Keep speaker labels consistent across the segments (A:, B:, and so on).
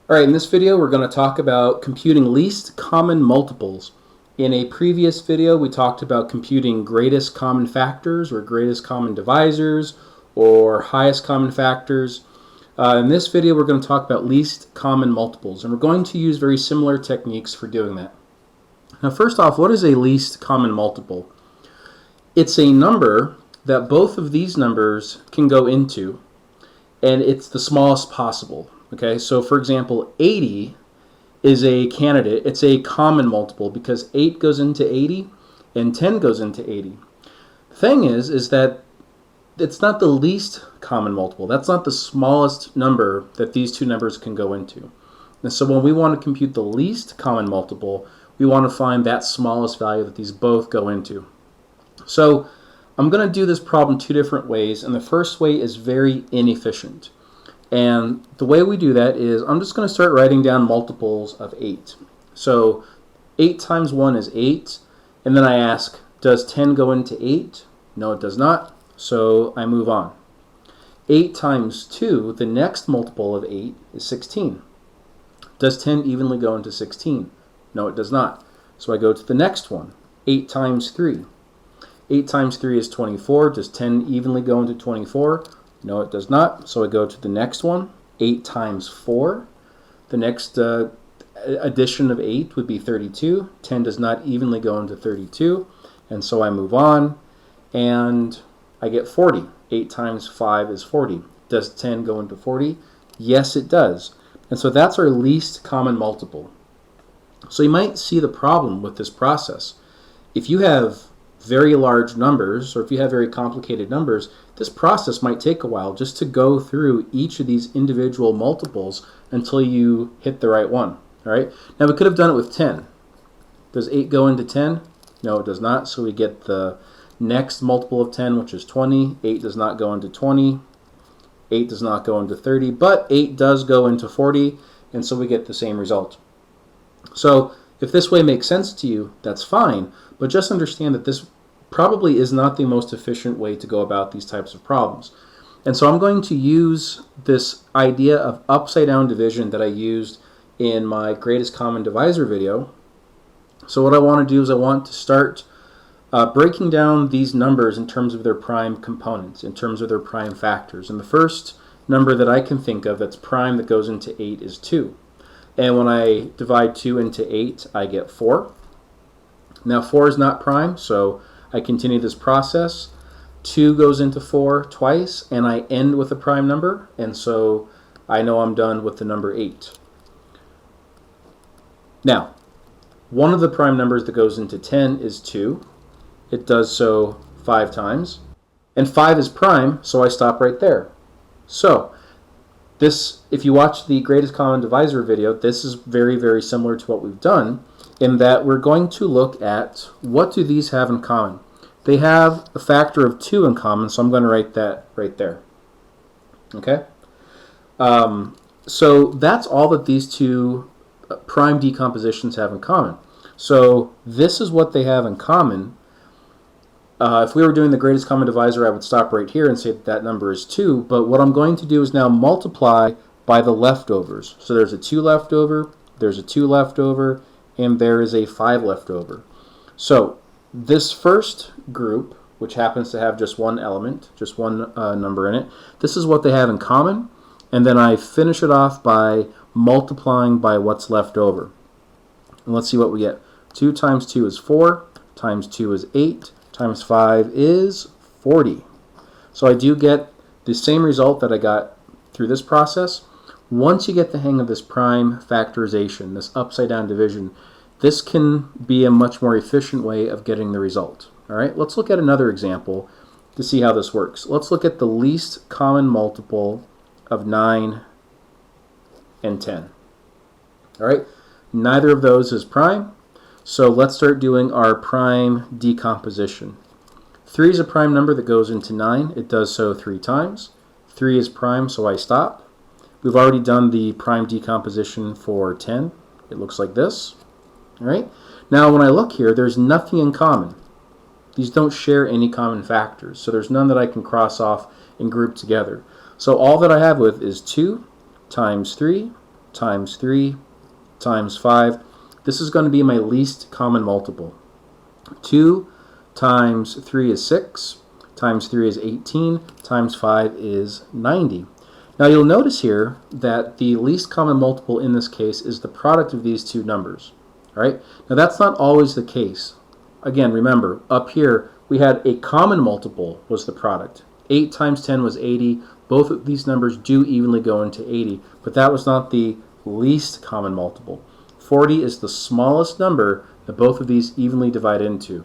A: Alright, in this video we're going to talk about computing least common multiples. In a previous video we talked about computing greatest common factors or greatest common divisors or highest common factors. In this video we're going to talk about least common multiples, and we're going to use very similar techniques for doing that. Now first off, what is a least common multiple? It's a number that both of these numbers can go into, and it's the smallest possible. Okay, so for example, 80 is a candidate. It's a common multiple because 8 goes into 80 and 10 goes into 80. The thing is that it's not the least common multiple. That's not the smallest number that these two numbers can go into. And so when we want to compute the least common multiple, we want to find that smallest value that these both go into. So I'm going to do this problem two different ways, and the first way is very inefficient. And the way we do that is I'm just going to start writing down multiples of 8. So 8 times 1 is 8, and then I ask, does 10 go into 8? No, it does not, so I move on. 8 times 2, the next multiple of 8, is 16. Does 10 evenly go into 16? No, it does not, so I go to the next one. 8 times 3. 8 times 3 is 24. Does 10 evenly go into 24? No, it does not. So I go to the next one. 8 times 4. The next addition of 8 would be 32. 10 does not evenly go into 32. And so I move on, and I get 40. 8 times 5 is 40. Does 10 go into 40? Yes, it does. And so that's our least common multiple. So you might see the problem with this process. If you have very large numbers, or if you have very complicated numbers, this process might take a while just to go through each of these individual multiples until you hit the right one. All right. Now we could have done it with 10. Does 8 go into 10? No, it does not. So we get the next multiple of 10, which is 20. 8 does not go into 20. 8 does not go into 30, but 8 does go into 40, and so we get the same result. So if this way makes sense to you, that's fine, but just understand that this probably is not the most efficient way to go about these types of problems. And so I'm going to use this idea of upside down division that I used in my greatest common divisor video. So what I want to do is I want to start breaking down these numbers in terms of their prime components, in terms of their prime factors. And the first number that I can think of that's prime that goes into 8 is 2. And when I divide 2 into 8, I get 4. Now 4 is not prime, so I continue this process. 2 goes into 4 twice, and I end with a prime number, and so I know I'm done with the number 8. Now, one of the prime numbers that goes into 10 is 2. It does so 5 times. And 5 is prime, so I stop right there. So, this, if you watch the greatest common divisor video, this is very, very similar to what we've done, in that we're going to look at what do these have in common. They have a factor of 2 in common, so I'm going to write that right there. Okay? So that's all that these two prime decompositions have in common. So this is what they have in common. If we were doing the greatest common divisor, I would stop right here and say that number is 2, but what I'm going to do is now multiply by the leftovers. So there's a 2 left over, there's a 2 left over, and there is a 5 left over. So this first group, which happens to have just one element, just one number in it, this is what they have in common, and then I finish it off by multiplying by what's left over. And let's see what we get. 2 times 2 is 4, times 2 is 8, times 5 is 40. So I do get the same result that I got through this process. Once you get the hang of this prime factorization, this upside down division, this can be a much more efficient way of getting the result. All right, let's look at another example to see how this works. Let's look at the least common multiple of 9 and 10. All right, neither of those is prime. So let's start doing our prime decomposition. 3 is a prime number that goes into 9. It does so 3 times. 3 is prime, so I stop. We've already done the prime decomposition for 10. It looks like this. All right. Now when I look here, there's nothing in common. These don't share any common factors, so there's none that I can cross off and group together. So all that I have with is 2 times 3 times 3 times 5. This is going to be my least common multiple. 2 times 3 is 6, times 3 is 18, times 5 is 90. Now you'll notice here that the least common multiple in this case is the product of these two numbers. All right? Now that's not always the case. Again, remember, up here we had a common multiple was the product. 8 times 10 was 80. Both of these numbers do evenly go into 80, but that was not the least common multiple. 40 is the smallest number that both of these evenly divide into.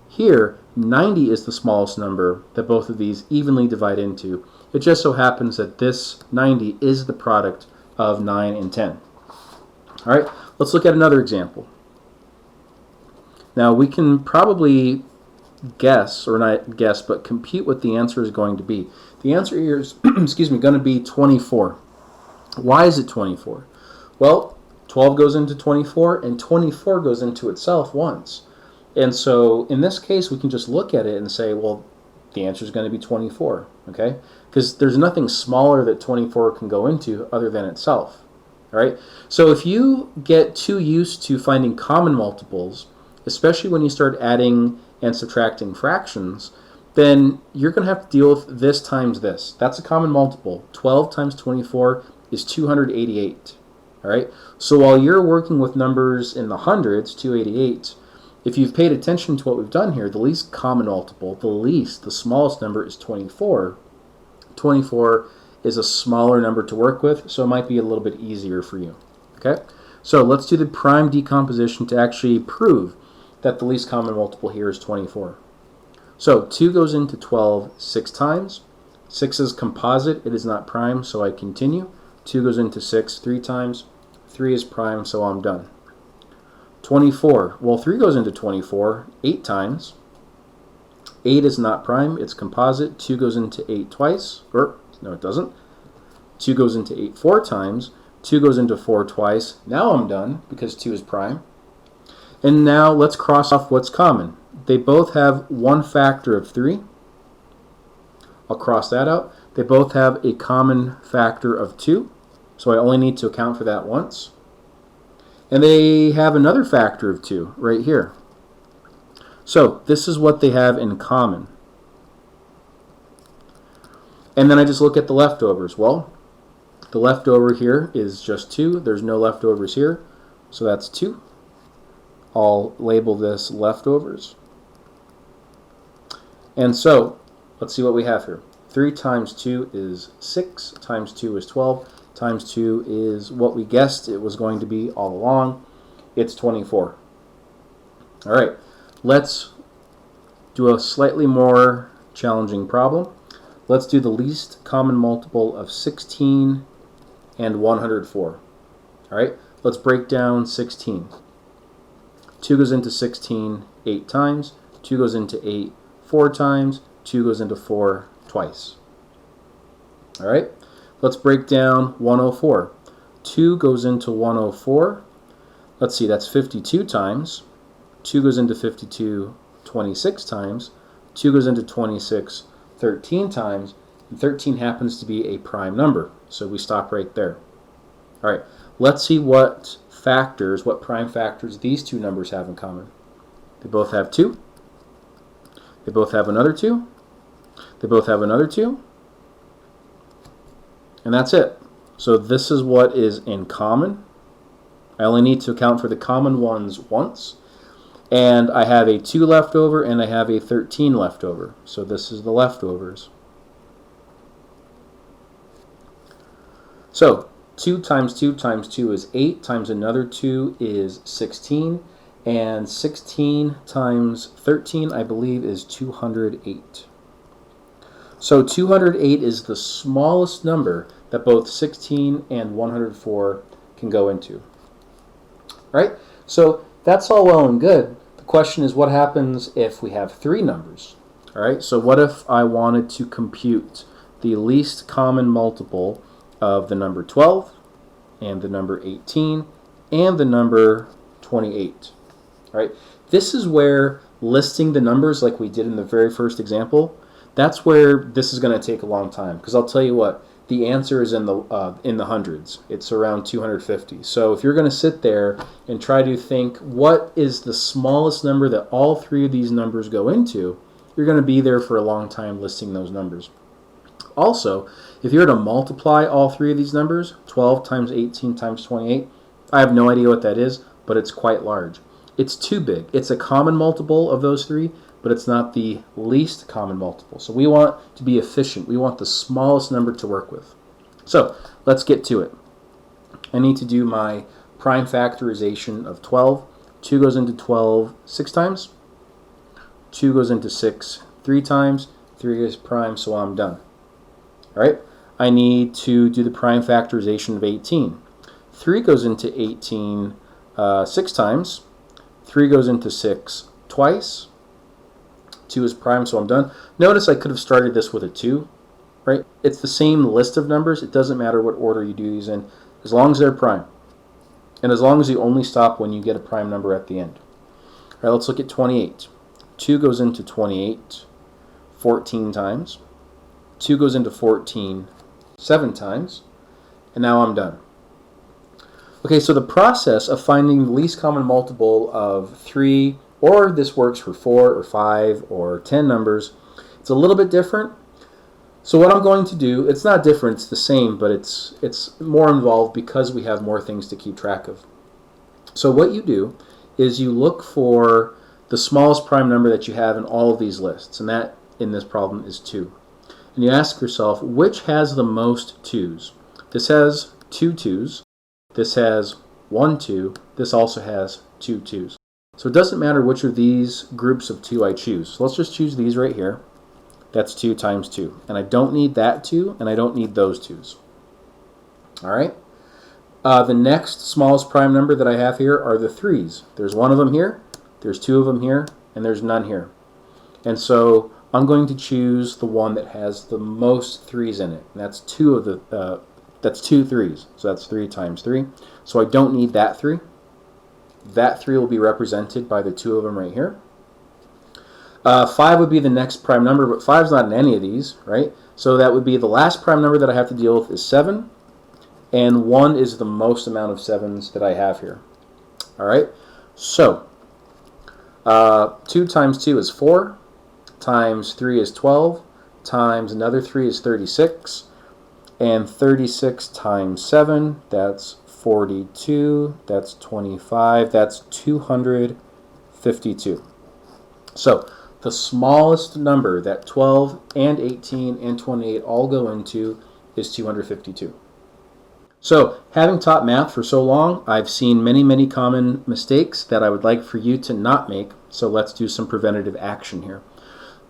A: Here, 90 is the smallest number that both of these evenly divide into. It just so happens that this 90 is the product of 9 and 10. All right, let's look at another example. Now we can probably guess, or not guess, but compute what the answer is going to be. The answer here is excuse me, going to be 24. Why is it 24? Well, 12 goes into 24, and 24 goes into itself once. And so in this case, we can just look at it and say, well, the answer is going to be 24, okay? Because there's nothing smaller that 24 can go into other than itself, all right? So if you get too used to finding common multiples, especially when you start adding and subtracting fractions, then you're going to have to deal with this times this. That's a common multiple. 12 times 24 is 288, all right? So while you're working with numbers in the hundreds, 288, if you've paid attention to what we've done here, the least common multiple, the smallest number is 24. 24 is a smaller number to work with, so it might be a little bit easier for you. Okay? So let's do the prime decomposition to actually prove that the least common multiple here is 24. So 2 goes into 12 6 times. 6 is composite, it is not prime, so I continue. 2 goes into 6 3 times. 3 is prime, so I'm done. 24. Well, 3 goes into 24 8 times. 8 is not prime, it's composite. 2 goes into 8 twice. No, it doesn't. 2 goes into 8 4 times. 2 goes into 4 twice. Now I'm done because 2 is prime. And now let's cross off what's common. They both have one factor of 3. I'll cross that out. They both have a common factor of 2. So I only need to account for that once. And they have another factor of 2 right here. So this is what they have in common. And then I just look at the leftovers. Well, the leftover here is just 2. There's no leftovers here, so that's 2. I'll label this leftovers. And so let's see what we have here. 3 times 2 is 6, times 2 is 12, times 2 is what we guessed it was going to be all along. It's 24. All right, let's do a slightly more challenging problem. Let's do the least common multiple of 16 and 104. All right, let's break down 16. 2 goes into 16 8 times. 2 goes into 8 4 times. 2 goes into 4 twice. All right, let's break down 104. 2 goes into 104. Let's see, that's 52 times. 2 goes into 52 26 times. 2 goes into 26 13 times. And 13 happens to be a prime number, so we stop right there. All right, let's see what factors, what prime factors these two numbers have in common. They both have 2. They both have another 2. They both have another 2. And that's it. So this is what is in common. I only need to account for the common ones once. And I have a 2 left over and I have a 13 left over. So this is the leftovers. So 2 times 2 times 2 is 8, times another 2 is 16, and 16 times 13, I believe, is 208. So 208 is the smallest number that both 16 and 104 can go into. Right? So that's all well and good. The question is, what happens if we have 3 numbers? All right, so what if I wanted to compute the least common multiple of the number 12 and the number 18 and the number 28. All right, this is where listing the numbers like we did in the very first example, that's where this is going to take a long time, because I'll tell you what, the answer is in the hundreds. It's around 250. So if you're going to sit there and try to think what is the smallest number that all three of these numbers go into, you're going to be there for a long time listing those numbers. Also, if you were to multiply all three of these numbers, 12 times 18 times 28, I have no idea what that is, but it's quite large. It's too big. It's a common multiple of those three, but it's not the least common multiple. So we want to be efficient. We want the smallest number to work with. So let's get to it. I need to do my prime factorization of 12. 2 goes into 12 6 times. 2 goes into 6 3 times. 3 is prime, so I'm done. All right. I need to do the prime factorization of 18. 3 goes into 18 6 times. 3 goes into 6 twice. 2 is prime, so I'm done. Notice I could have started this with a 2, right? It's the same list of numbers. It doesn't matter what order you do these in, as long as they're prime. And as long as you only stop when you get a prime number at the end. All right, let's look at 28. 2 goes into 28 14 times. 2 goes into 14 7 times. And now I'm done. Okay, so the process of finding the least common multiple of 3, or this works for 4 or 5 or 10 numbers, it's a little bit different. So what I'm going to do, it's not different, it's the same, but it's more involved because we have more things to keep track of. So what you do is you look for the smallest prime number that you have in all of these lists, and that in this problem is 2. And you ask yourself, which has the most 2's? This has 2 2's. This has 1 2. This also has 2 2's. So it doesn't matter which of these groups of 2 I choose. So let's just choose these right here. That's 2 times 2. And I don't need that 2, and I don't need those 2's. All right? The next smallest prime number that I have here are the 3's. There's 1 of them here, there's 2 of them here, and there's none here. And so I'm going to choose the one that has the most 3's in it. And that's 2 of the that's 2 3's. So that's 3 times 3. So I don't need that 3. That 3 will be represented by the 2 of them right here. 5 would be the next prime number, but 5 is not in any of these, right? So that would be the last prime number that I have to deal with is 7, and 1 is the most amount of 7's that I have here. All right, so 2 times 2 is 4, times 3 is 12, times another 3 is 36, and 36 times 7, that's 42, that's 25, that's 252. So the smallest number that 12 and 18 and 28 all go into is 252. So having taught math for so long, I've seen many common mistakes that I would like for you to not make, so let's do some preventative action here.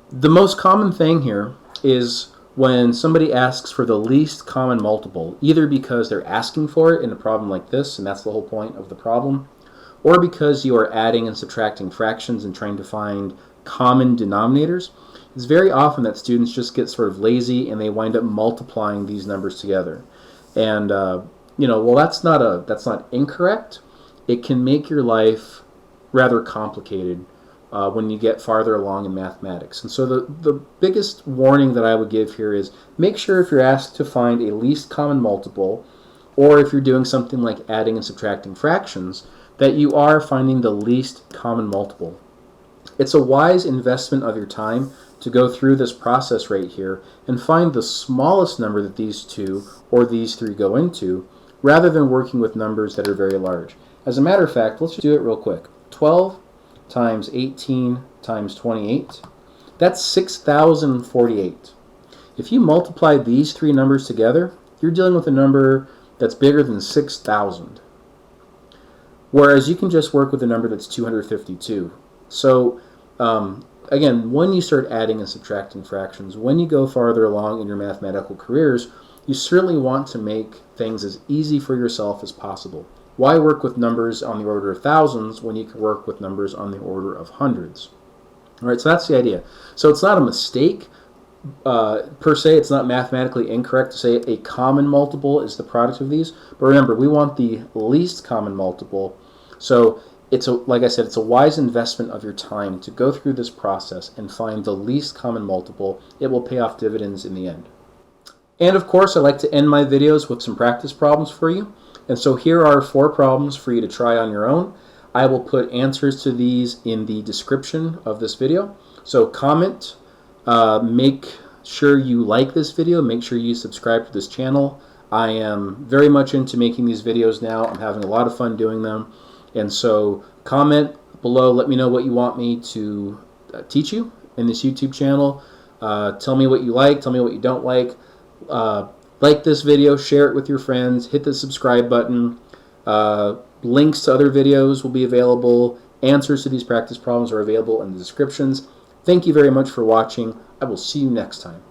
A: The most common thing here is when somebody asks for the least common multiple, either because they're asking for it in a problem like this, and that's the whole point of the problem, or because you are adding and subtracting fractions and trying to find common denominators. It's very often that students just get sort of lazy and they wind up multiplying these numbers together. And well, that's not incorrect. It can make your life rather complicated when you get farther along in mathematics. And so the biggest warning that I would give here is make sure if you're asked to find a least common multiple, or if you're doing something like adding and subtracting fractions, that you are finding the least common multiple. It's a wise investment of your time to go through this process right here and find the smallest number that these 2 or these 3 go into, rather than working with numbers that are very large. As a matter of fact, let's do it real quick. 12 times 18 times 28, that's 6,048. If you multiply these 3 numbers together, you're dealing with a number that's bigger than 6,000. Whereas you can just work with a number that's 252. So again, when you start adding and subtracting fractions, when you go farther along in your mathematical careers, you certainly want to make things as easy for yourself as possible. Why work with numbers on the order of thousands when you can work with numbers on the order of hundreds? All right, so that's the idea. So it's not a mistake per se. It's not mathematically incorrect to say a common multiple is the product of these. But remember, we want the least common multiple. So like I said, it's a wise investment of your time to go through this process and find the least common multiple. It will pay off dividends in the end. And of course, I like to end my videos with some practice problems for you. And so here are 4 problems for you to try on your own. I will put answers to these in the description of this video. So comment, make sure you like this video, make sure you subscribe to this channel. I am very much into making these videos now. I'm having a lot of fun doing them. And so comment below, let me know what you want me to teach you in this YouTube channel. Tell me what you like, tell me what you don't like. Like this video, share it with your friends, hit the subscribe button. Links to other videos will be available. Answers to these practice problems are available in the descriptions. Thank you very much for watching. I will see you next time.